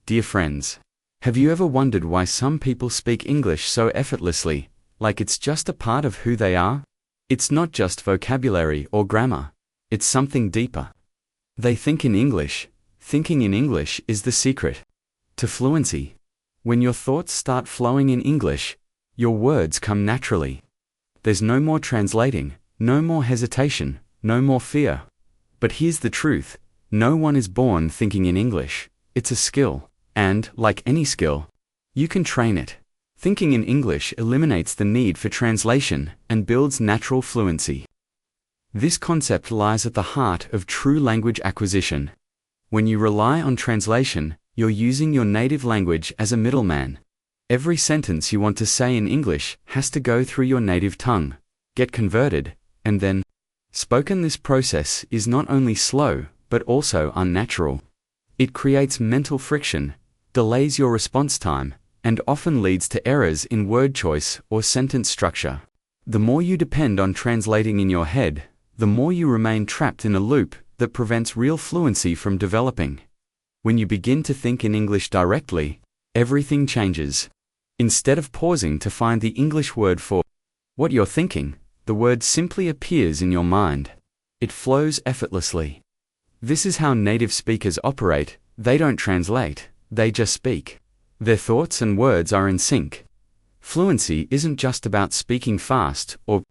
Dear friends, have you ever wondered why some people speak English so effortlessly, like it's just a part of who they are? It's not just vocabulary or grammar. It's something deeper. They think in English. Thinking in English is the secret to fluency. When your thoughts start flowing in English, your words come naturally. There's no more translating, no more hesitation, no more fear. But here's the truth. No one is born thinking in English. It's a skill. And, like any skill, you can train it. Thinking in English eliminates the need for translation and builds natural fluency. This concept lies at the heart of true language acquisition. When you rely on translation, you're using your native language as a middleman. Every sentence you want to say in English has to go through your native tongue, get converted, and then spoken. This process is not only slow, but also unnatural. It creates mental friction, delays your response time, and often leads to errors in word choice or sentence structure. The more you depend on translating in your head, the more you remain trapped in a loop that prevents real fluency from developing. When you begin to think in English directly, everything changes. Instead of pausing to find the English word for what you're thinking, the word simply appears in your mind. It flows effortlessly. This is how native speakers operate. They don't translate, they just speak. Their thoughts and words are in sync. Fluency isn't just about speaking fast or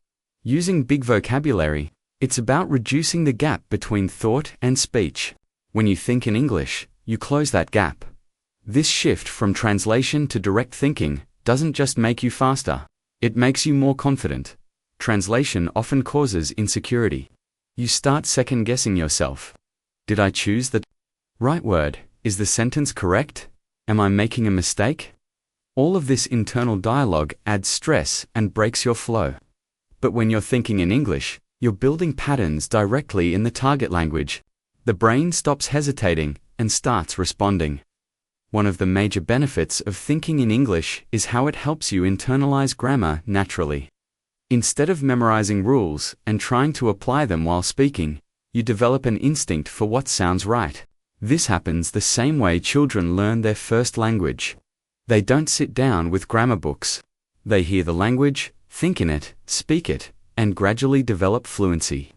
using big vocabulary. It's about reducing the gap between thought and speech. When you think in English, you close that gap. This shift from translation to direct thinking doesn't just make you faster, it makes you more confident. Translation often causes insecurity. You start second-guessing yourself. Did I choose the right word? Is the sentence correct? Am I making a mistake? All of this internal dialogue adds stress and breaks your flow. But when you're thinking in English, you're building patterns directly in the target language. The brain stops hesitating and starts responding. One of the major benefits of thinking in English is how it helps you internalize grammar naturally. Instead of memorizing rules and trying to apply them while speaking, you develop an instinct for what sounds right. This happens the same way children learn their first language. They don't sit down with grammar books. They hear the language, think in it, speak it, and gradually develop fluency.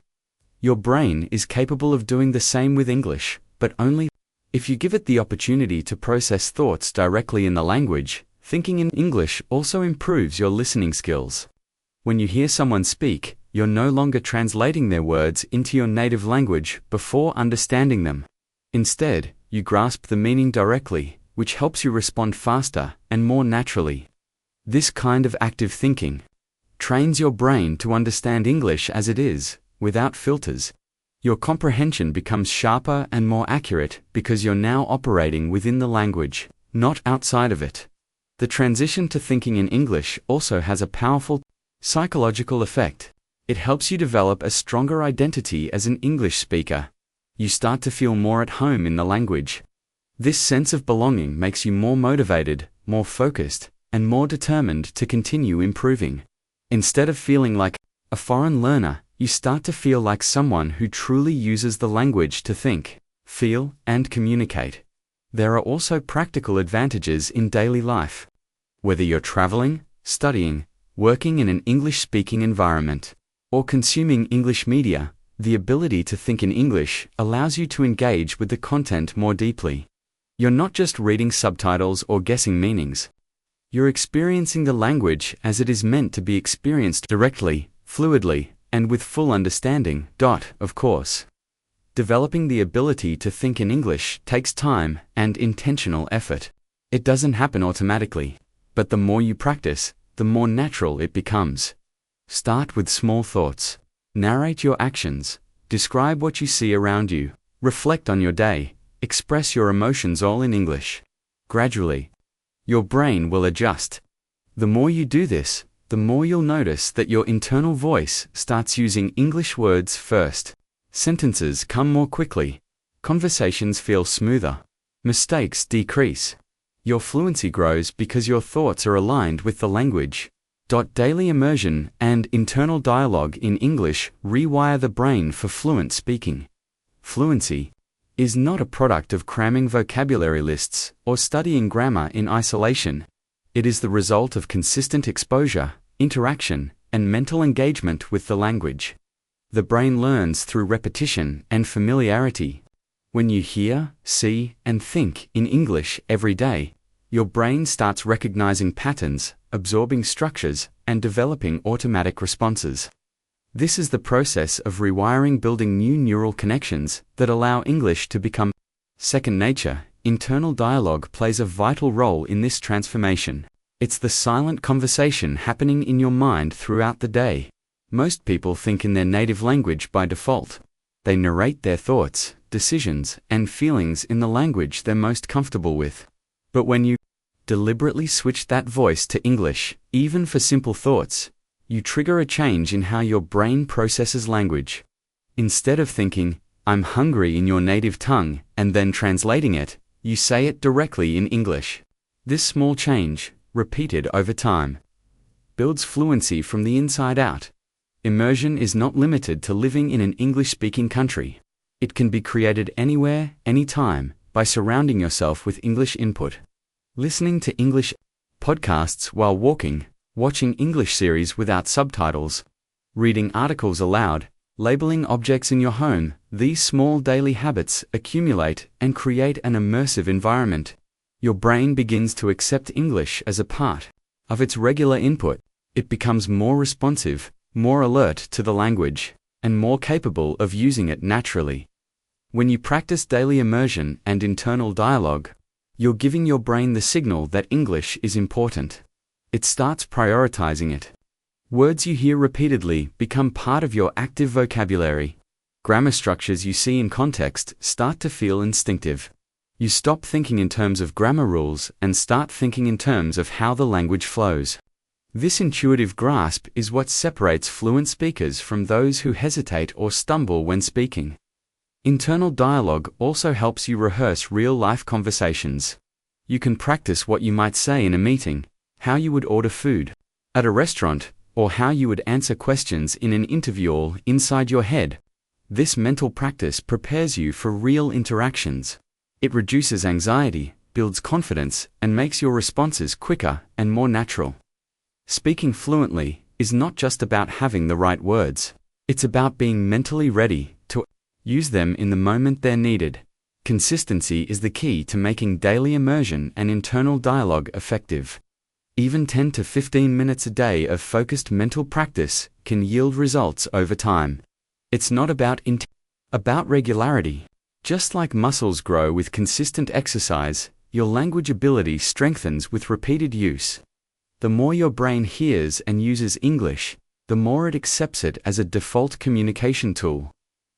Your brain is capable of doing the same with English, but only if you give it the opportunity to process thoughts directly in the language. Thinking in English also improves your listening skills. When you hear someone speak, you're no longer translating their words into your native language before understanding them. Instead, you grasp the meaning directly, which helps you respond faster and more naturally. This kind of active thinking trains your brain to understand English as it is, without filters. Your comprehension becomes sharper and more accurate because you're now operating within the language, not outside of it. The transition to thinking in English also has a powerful psychological effect. It helps you develop a stronger identity as an English speaker. You start to feel more at home in the language. This sense of belonging makes you more motivated, more focused, and more determined to continue improving. Instead of feeling like a foreign learner, you start to feel like someone who truly uses the language to think, feel, and communicate. There are also practical advantages in daily life. Whether you're traveling, studying, working in an English-speaking environment, or consuming English media, the ability to think in English allows you to engage with the content more deeply. You're not just reading subtitles or guessing meanings. You're experiencing the language as it is meant to be experienced directly, fluidly, and with full understanding. Of course, developing the ability to think in English takes time and intentional effort. It doesn't happen automatically, but the more you practice, the more natural it becomes. Start with small thoughts. Narrate your actions. Describe what you see around you. Reflect on your day. Express your emotions all in English. Gradually, your brain will adjust. The more you do this, the more you'll notice that your internal voice starts using English words first. Sentences come more quickly. Conversations feel smoother. Mistakes decrease. Your fluency grows because your thoughts are aligned with the language. Daily immersion and internal dialogue in English rewire the brain for fluent speaking. Fluency is not a product of cramming vocabulary lists or studying grammar in isolation. It is the result of consistent exposure, interaction, and mental engagement with the language. The brain learns through repetition and familiarity. When you hear, see, and think in English every day, your brain starts recognizing patterns, absorbing structures, and developing automatic responses. This is the process of rewiring, building new neural connections that allow English to become second nature. Internal dialogue plays a vital role in this transformation. It's the silent conversation happening in your mind throughout the day. Most people think in their native language by default. They narrate their thoughts, decisions, and feelings in the language they're most comfortable with. But when you deliberately switch that voice to English, even for simple thoughts, you trigger a change in how your brain processes language. Instead of thinking, "I'm hungry" in your native tongue, and then translating it, you say it directly in English. This small change, repeated over time, builds fluency from the inside out. Immersion is not limited to living in an English-speaking country. It can be created anywhere, anytime, by surrounding yourself with English input. Listening to English podcasts while walking, watching English series without subtitles, reading articles aloud, labeling objects in your home, these small daily habits accumulate and create an immersive environment. Your brain begins to accept English as a part of its regular input. It becomes more responsive, more alert to the language, and more capable of using it naturally. When you practice daily immersion and internal dialogue, you're giving your brain the signal that English is important. It starts prioritizing it. Words you hear repeatedly become part of your active vocabulary. Grammar structures you see in context start to feel instinctive. You stop thinking in terms of grammar rules and start thinking in terms of how the language flows. This intuitive grasp is what separates fluent speakers from those who hesitate or stumble when speaking. Internal dialogue also helps you rehearse real-life conversations. You can practice what you might say in a meeting, how you would order food at a restaurant, or how you would answer questions in an interview all inside your head. This mental practice prepares you for real interactions. It reduces anxiety, builds confidence, and makes your responses quicker and more natural. Speaking fluently is not just about having the right words. It's about being mentally ready to use them in the moment they're needed. Consistency is the key to making daily immersion and internal dialogue effective. Even 10 to 15 minutes a day of focused mental practice can yield results over time. It's not about about regularity. Just like muscles grow with consistent exercise, your language ability strengthens with repeated use. The more your brain hears and uses English, the more it accepts it as a default communication tool.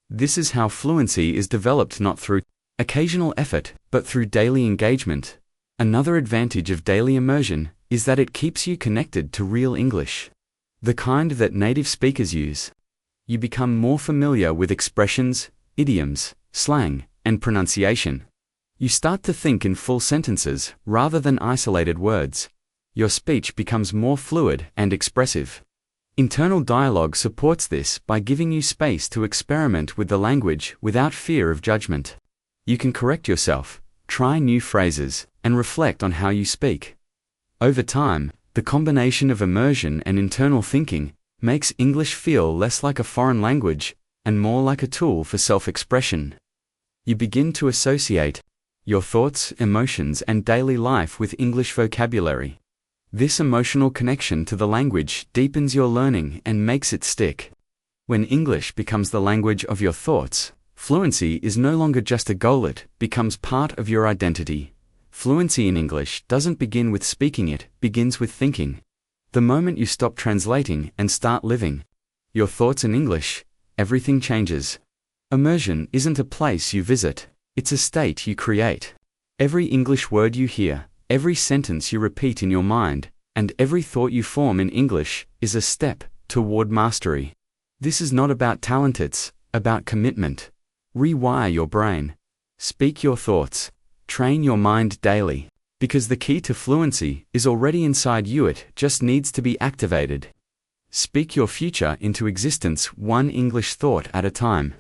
This is how fluency is developed, not through occasional effort, but through daily engagement. Another advantage of daily immersion is that it keeps you connected to real English, the kind that native speakers use. You become more familiar with expressions, idioms, slang, and pronunciation. You start to think in full sentences rather than isolated words. Your speech becomes more fluid and expressive. Internal dialogue supports this by giving you space to experiment with the language without fear of judgment. You can correct yourself, try new phrases, and reflect on how you speak. Over time, the combination of immersion and internal thinking makes English feel less like a foreign language and more like a tool for self-expression. You begin to associate your thoughts, emotions, and daily life with English vocabulary. This emotional connection to the language deepens your learning and makes it stick. When English becomes the language of your thoughts, fluency is no longer just a goal, it becomes part of your identity. Fluency in English doesn't begin with speaking, it begins with thinking. The moment you stop translating and start living your thoughts in English, everything changes. Immersion isn't a place you visit, it's a state you create. Every English word you hear, every sentence you repeat in your mind, and every thought you form in English is a step toward mastery. This is not about talent, it's about commitment. Rewire your brain. Speak your thoughts. Train your mind daily. Because the key to fluency is already inside you, it just needs to be activated. Speak your future into existence, one English thought at a time.